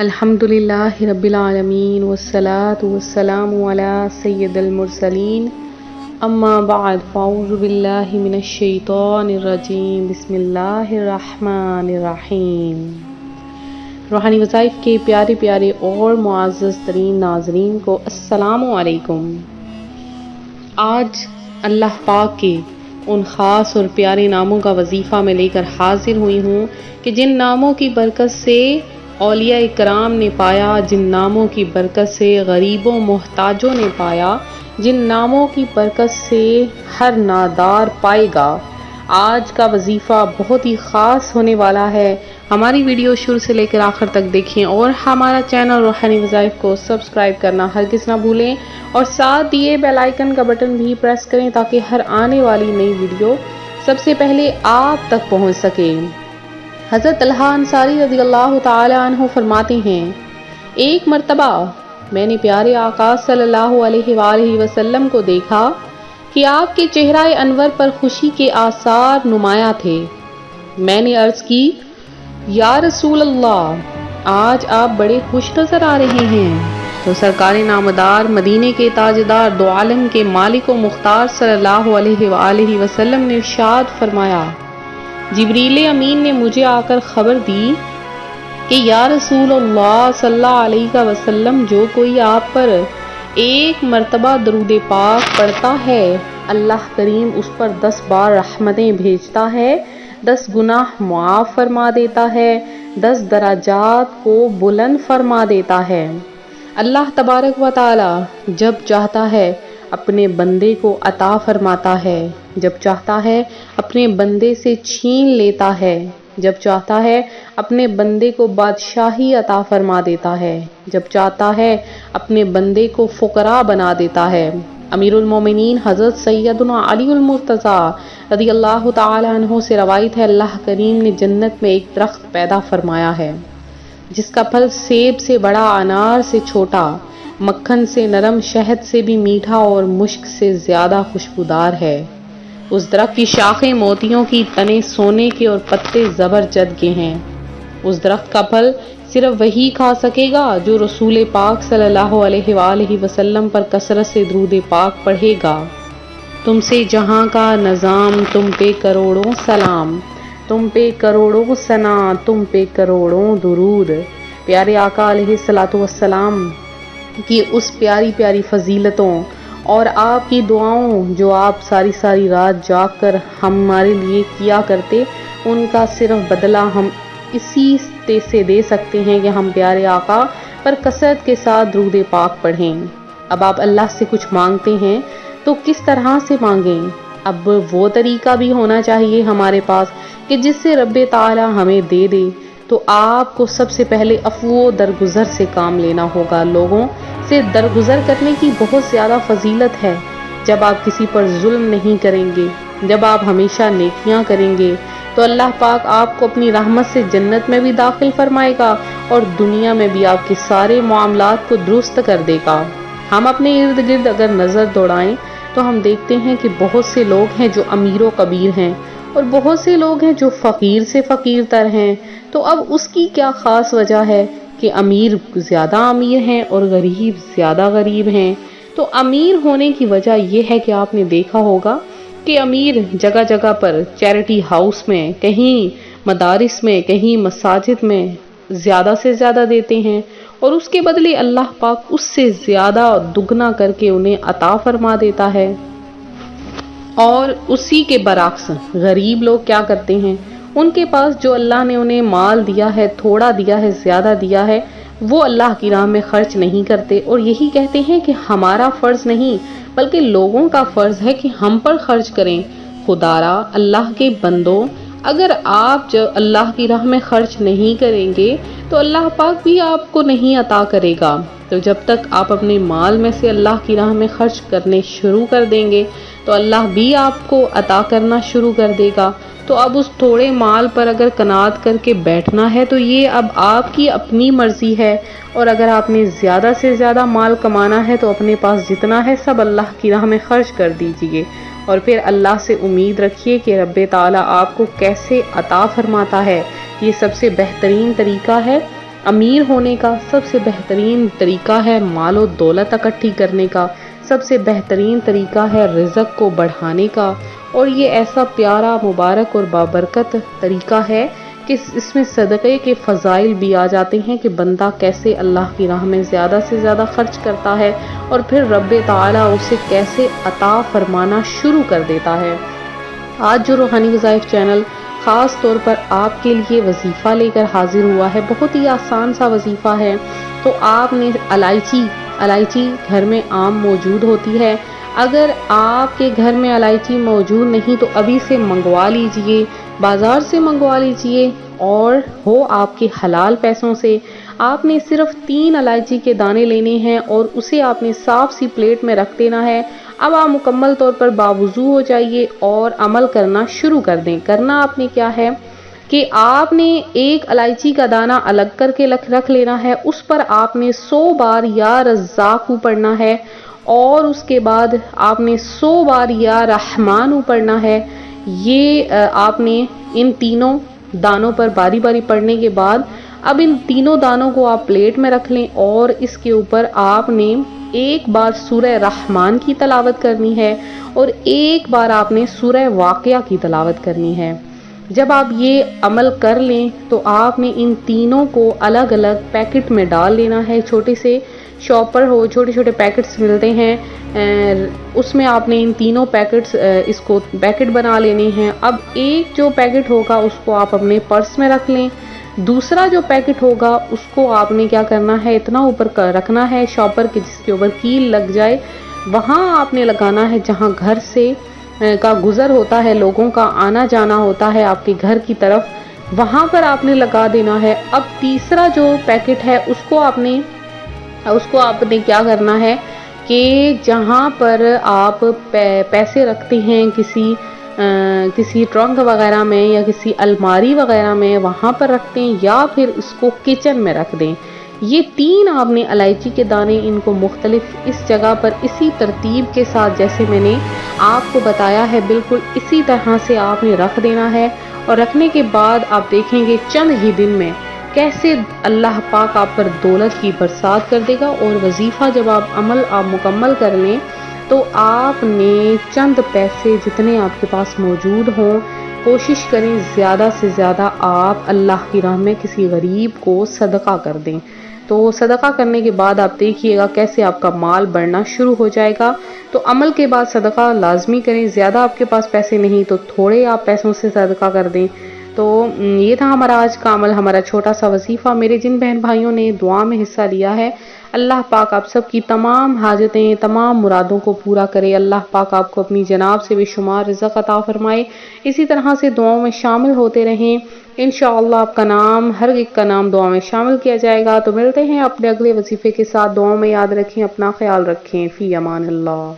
الحمدللہ رب العالمین والصلاة والسلام علی سید المرسلین اما بعد فاعوذ باللہ من الشیطان الرجیم بسم اللہ الرحمن الرحیم۔ روحانی وظائف کے پیارے پیارے اور معزز ترین ناظرین کو السلام علیکم۔ آج اللہ پاک کے ان خاص اور پیارے ناموں کا وظیفہ میں لے کر حاضر ہوئی ہوں کہ جن ناموں کی برکت سے اولیاء اکرام نے پایا، جن ناموں کی برکت سے غریبوں محتاجوں نے پایا، جن ناموں کی برکت سے ہر نادار پائے گا۔ آج کا وظیفہ بہت ہی خاص ہونے والا ہے۔ ہماری ویڈیو شروع سے لے کر آخر تک دیکھیں اور ہمارا چینل روحانی وظائف کو سبسکرائب کرنا ہرگز نہ بھولیں اور ساتھ دیے بیل آئیکن کا بٹن بھی پریس کریں تاکہ ہر آنے والی نئی ویڈیو سب سے پہلے آپ تک پہنچ سکے۔ حضرت طلحہ انصاری رضی اللہ تعالی عنہ فرماتے ہیں، ایک مرتبہ میں نے پیارے آقا صلی اللہ علیہ وآلہ وسلم کو دیکھا کہ آپ کے چہرہ انور پر خوشی کے آثار نمایاں تھے۔ میں نے عرض کی، یا رسول اللہ، آج آپ بڑے خوش نظر آ رہے ہیں۔ تو سرکار نامدار، مدینے کے تاجدار، دو عالم کے مالک و مختار صلی اللہ علیہ وآلہ وسلم نے ارشاد فرمایا، جبریل امین نے مجھے آ کر خبر دی کہ یا رسول اللہ صلی اللہ علیہ وسلم، جو کوئی آپ پر ایک مرتبہ درود پاک پڑھتا ہے، اللہ کریم اس پر 10 بار رحمتیں بھیجتا ہے، 10 گناہ معاف فرما دیتا ہے، 10 درجات کو بلند فرما دیتا ہے۔ اللہ تبارک و تعالی جب چاہتا ہے اپنے بندے کو عطا فرماتا ہے، جب چاہتا ہے اپنے بندے سے چھین لیتا ہے، جب چاہتا ہے اپنے بندے کو بادشاہی عطا فرما دیتا ہے، جب چاہتا ہے اپنے بندے کو فقراء بنا دیتا ہے۔ امیر المومنین حضرت سیدنا علی المرتضیٰ رضی اللہ تعالی عنہ سے روایت ہے، اللہ کریم نے جنت میں ایک درخت پیدا فرمایا ہے جس کا پھل سیب سے بڑا، انار سے چھوٹا، مکھن سے نرم، شہد سے بھی میٹھا اور مشک سے زیادہ خوشبودار ہے۔ اس درخت کی شاخیں موتیوں کی، تنے سونے کے اور پتے زبرجد کے ہیں۔ اس درخت کا پھل صرف وہی کھا سکے گا جو رسول پاک صلی اللہ علیہ وآلہ وسلم پر کثرت سے درود پاک پڑھے گا۔ تم سے جہاں کا نظام، تم پہ کروڑوں سلام، تم پہ کروڑوں ثنا، تم پہ کروڑوں درود۔ پیارے آقا علیہ الصلوۃ والسلام کی اس پیاری پیاری فضیلتوں اور آپ کی دعاؤں جو آپ ساری ساری رات جاگ کر ہمارے لیے کیا کرتے، ان کا صرف بدلہ ہم اسی سے دے سکتے ہیں کہ ہم پیارے آقا پر کثرت کے ساتھ درود پاک پڑھیں۔ اب آپ اللہ سے کچھ مانگتے ہیں تو کس طرح سے مانگیں؟ اب وہ طریقہ بھی ہونا چاہیے ہمارے پاس کہ جس سے رب تعالی ہمیں دے دے۔ تو آپ کو سب سے پہلے عفو و درگزر سے کام لینا ہوگا۔ لوگوں سے درگزر کرنے کی بہت زیادہ فضیلت ہے۔ جب آپ کسی پر ظلم نہیں کریں گے، جب آپ ہمیشہ نیکیاں کریں گے تو اللہ پاک آپ کو اپنی رحمت سے جنت میں بھی داخل فرمائے گا اور دنیا میں بھی آپ کے سارے معاملات کو درست کر دے گا۔ ہم اپنے ارد گرد اگر نظر دوڑائیں تو ہم دیکھتے ہیں کہ بہت سے لوگ ہیں جو امیر و کبیر ہیں اور بہت سے لوگ ہیں جو فقیر سے فقیر تر ہیں۔ تو اب اس کی کیا خاص وجہ ہے کہ امیر زیادہ امیر ہیں اور غریب زیادہ غریب ہیں؟ تو امیر ہونے کی وجہ یہ ہے کہ آپ نے دیکھا ہوگا کہ امیر جگہ جگہ پر چیریٹی ہاؤس میں، کہیں مدارس میں، کہیں مساجد میں زیادہ سے زیادہ دیتے ہیں اور اس کے بدلے اللہ پاک اس سے زیادہ دگنا کر کے انہیں عطا فرما دیتا ہے۔ اور اسی کے برعکس غریب لوگ کیا کرتے ہیں؟ ان کے پاس جو اللہ نے انہیں مال دیا ہے، تھوڑا دیا ہے، زیادہ دیا ہے، وہ اللہ کی راہ میں خرچ نہیں کرتے اور یہی کہتے ہیں کہ ہمارا فرض نہیں بلکہ لوگوں کا فرض ہے کہ ہم پر خرچ کریں۔ خدارا اللہ کے بندوں، اگر آپ جو اللہ کی راہ میں خرچ نہیں کریں گے تو اللہ پاک بھی آپ کو نہیں عطا کرے گا۔ تو جب تک آپ اپنے مال میں سے اللہ کی راہ میں خرچ کرنے شروع کر دیں گے تو اللہ بھی آپ کو عطا کرنا شروع کر دے گا۔ تو اب اس تھوڑے مال پر اگر قناعت کر کے بیٹھنا ہے تو یہ اب آپ کی اپنی مرضی ہے، اور اگر آپ نے زیادہ سے زیادہ مال کمانا ہے تو اپنے پاس جتنا ہے سب اللہ کی راہ میں خرچ کر دیجئے اور پھر اللہ سے امید رکھیے کہ رب تعالیٰ آپ کو کیسے عطا فرماتا ہے۔ یہ سب سے بہترین طریقہ ہے امیر ہونے کا سب سے بہترین طریقہ ہے مال و دولت اکٹھی کرنے کا، سب سے بہترین طریقہ ہے رزق کو بڑھانے کا، اور یہ ایسا پیارا، مبارک اور بابرکت طریقہ ہے کہ اس میں صدقے کے فضائل بھی آ جاتے ہیں کہ بندہ کیسے اللہ کی راہ میں زیادہ سے زیادہ خرچ کرتا ہے اور پھر رب تعالیٰ اسے کیسے عطا فرمانا شروع کر دیتا ہے۔ آج جو روحانی وظائف چینل خاص طور پر آپ کے لیے وظیفہ لے کر حاضر ہوا ہے، بہت ہی آسان سا وظیفہ ہے۔ تو آپ نے الائچی گھر میں عام موجود ہوتی ہے، اگر آپ کے گھر میں الائچی موجود نہیں تو ابھی سے منگوا لیجئے، بازار سے منگوا لیجئے، اور ہو آپ کے حلال پیسوں سے۔ آپ نے صرف 3 الائچی کے دانے لینے ہیں اور اسے آپ نے صاف سی پلیٹ میں رکھ دینا ہے۔ اب آپ مکمل طور پر باوضو ہو جائیے اور عمل کرنا شروع کر دیں۔ کرنا آپ نے کیا ہے کہ آپ نے ایک الائچی کا دانہ الگ کر کے رکھ لینا ہے، اس پر آپ نے 100 بار یا رزاق پڑھنا ہے، اور اس کے بعد آپ نے 100 بار یا رحمان پڑھنا ہے۔ یہ آپ نے ان تینوں دانوں پر باری باری پڑھنے کے بعد اب ان تینوں دانوں کو آپ پلیٹ میں رکھ لیں، اور اس کے اوپر آپ نے ایک بار سورہ رحمان کی تلاوت کرنی ہے اور ایک بار آپ نے سورہ واقعہ کی تلاوت کرنی ہے۔ جب آپ یہ عمل کر لیں تو آپ نے ان تینوں کو الگ الگ پیکٹ میں ڈال لینا ہے۔ چھوٹے سے شاپ پر چھوٹے چھوٹے پیکٹس ملتے ہیں، اس میں آپ نے ان تینوں اس کو پیکٹ بنا لینے ہیں۔ اب ایک جو پیکٹ ہوگا اس کو آپ اپنے پرس میں رکھ لیں، دوسرا جو پیکٹ ہوگا اس کو آپ نے کیا کرنا ہے، اتنا اوپر رکھنا ہے شاپر کے جس کے اوپر کیل لگ جائے، وہاں آپ نے لگانا ہے جہاں گھر سے کا گزر ہوتا ہے، لوگوں کا آنا جانا ہوتا ہے آپ کے گھر کی طرف، وہاں پر آپ نے لگا دینا ہے۔ اب تیسرا جو پیکٹ ہے اس کو آپ نے کیا کرنا ہے کہ جہاں پر آپ پیسے رکھتے ہیں کسی ٹرنک وغیرہ میں یا کسی الماری وغیرہ میں، وہاں پر رکھ دیں یا پھر اس کو کچن میں رکھ دیں۔ یہ 3 آپ نے الائچی کے دانے ان کو مختلف اس جگہ پر اسی ترتیب کے ساتھ جیسے میں نے آپ کو بتایا ہے بالکل اسی طرح سے آپ نے رکھ دینا ہے، اور رکھنے کے بعد آپ دیکھیں گے چند ہی دن میں کیسے اللہ پاک آپ پر دولت کی برسات کر دے گا۔ اور وظیفہ جب آپ مکمل کر لیں تو آپ نے چند پیسے جتنے آپ کے پاس موجود ہوں، کوشش کریں زیادہ سے زیادہ آپ اللہ کی راہ میں کسی غریب کو صدقہ کر دیں۔ تو صدقہ کرنے کے بعد آپ دیکھیے گا کیسے آپ کا مال بڑھنا شروع ہو جائے گا۔ تو عمل کے بعد صدقہ لازمی کریں، زیادہ آپ کے پاس پیسے نہیں تو تھوڑے آپ پیسوں سے صدقہ کر دیں۔ تو یہ تھا ہمارا آج کا عمل، ہمارا چھوٹا سا وظیفہ۔ میرے جن بہن بھائیوں نے دعا میں حصہ لیا ہے، اللہ پاک آپ سب کی تمام حاجتیں، تمام مرادوں کو پورا کرے۔ اللہ پاک آپ کو اپنی جناب سے بے شمار رزق عطا فرمائے۔ اسی طرح سے دعاؤں میں شامل ہوتے رہیں، انشاءاللہ آپ کا نام، ہر ایک کا نام دعا میں شامل کیا جائے گا۔ تو ملتے ہیں اپنے اگلے وظیفے کے ساتھ، دعاؤں میں یاد رکھیں، اپنا خیال رکھیں، فی امان اللہ۔